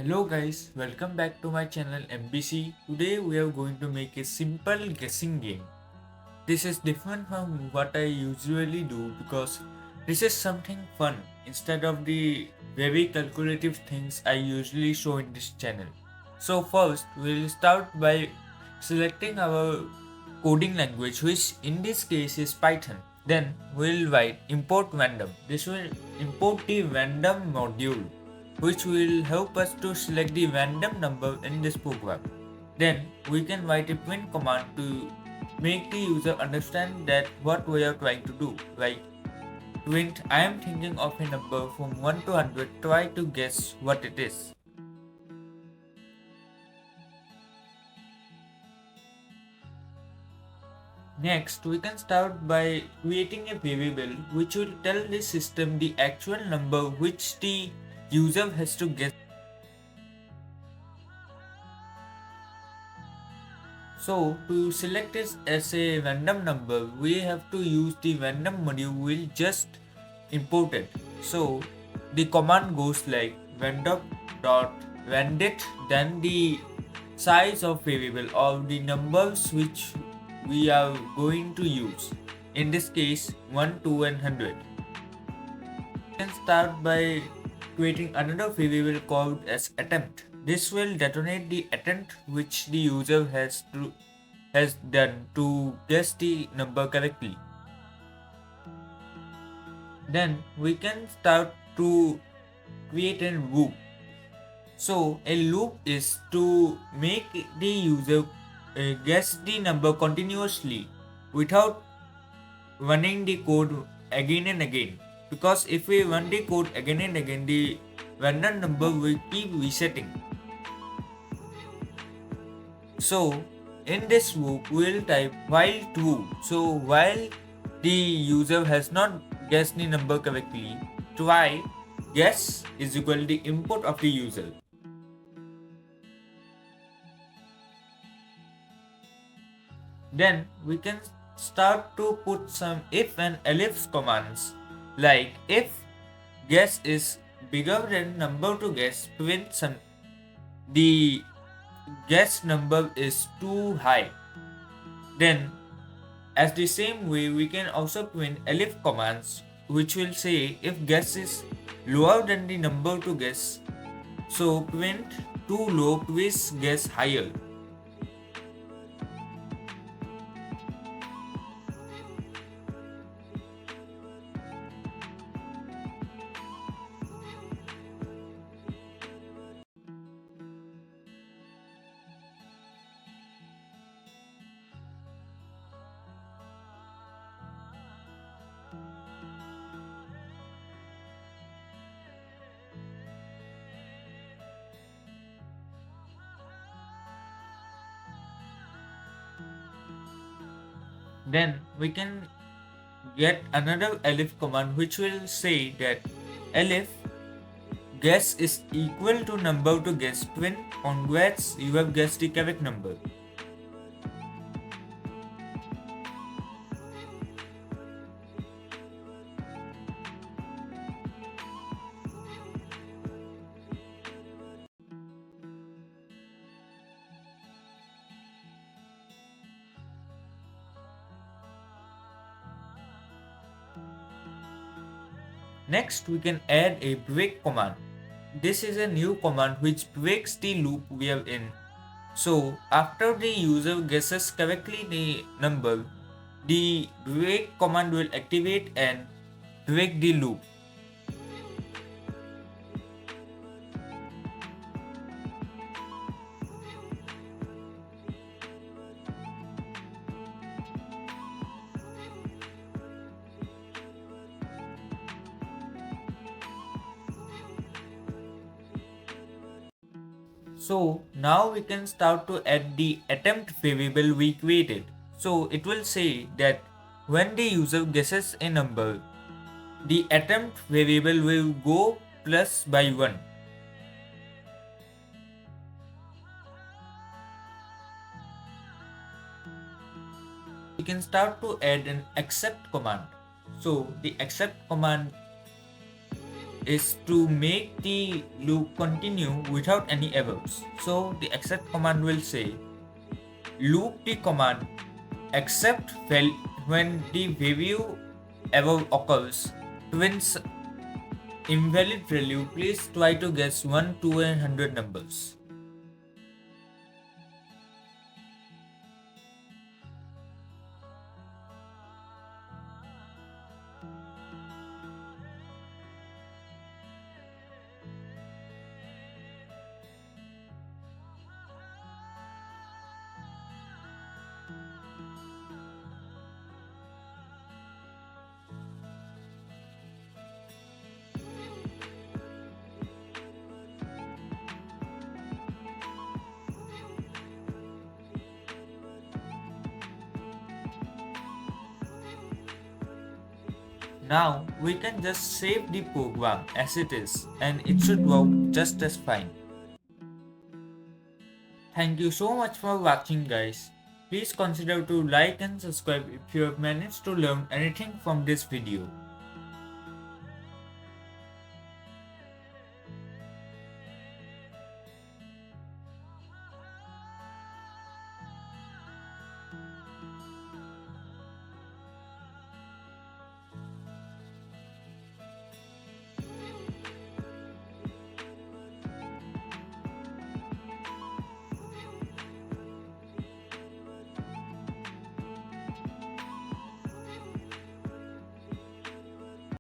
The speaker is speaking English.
Hello guys, welcome back to my channel MBC. Today we are going to make a simple guessing game. This is different from what I usually do because this is something fun instead of the very calculative things I usually show in this channel. So first we'll start by selecting our coding language, which in this case is Python. Then we'll write import random. This will import the random module which will help us to select the random number in this program. Then we can write a print command to make the user understand that what we are trying to do. Like print I am thinking of a number from 1 to 100, try to guess what it is. Next, we can start by creating a variable which will tell the system the actual number which the user has to guess. So to select it as a random number, we have to use the random module we'll just import it. So the command goes like random.randit, then the size of variable or the numbers which we are going to use. In this case 1, 2 and 100. We can start by creating another variable called as attempt. This will detonate the attempt which the user has done to guess the number correctly. Then we can start to create a loop. So a loop is to make the user guess the number continuously without running the code again and again. Because if we run the code again and again, the random number will keep resetting. So in this loop we will type while true. So while the user has not guessed the number correctly, try guess is equal to the input of the user. Then we can start to put some if and else commands, like if guess is bigger than number to guess, print the guess number is too high. Then as the same way we can also print elif commands which will say if guess is lower than the number to guess, so print too low, please guess higher. Then we can get another elif command which will say that elif guess is equal to number to guess, print congrats, you have guessed the correct number. Next, we can add a break command. This is a new command which breaks the loop we are in. So, after the user guesses correctly the number, the break command will activate and break the loop. So now we can start to add the attempt variable we created. So it will say that when the user guesses a number, the attempt variable will go plus by 1. We can start to add an accept command. So the accept command is to make the loop continue without any errors. So the except command will say loop the command except when the value error occurs. Twins invalid value, please try to guess 1, 2 and 100 numbers. Now we can just save the program as it is and it should work just as fine. Thank you so much for watching guys. Please consider to like and subscribe if you have managed to learn anything from this video.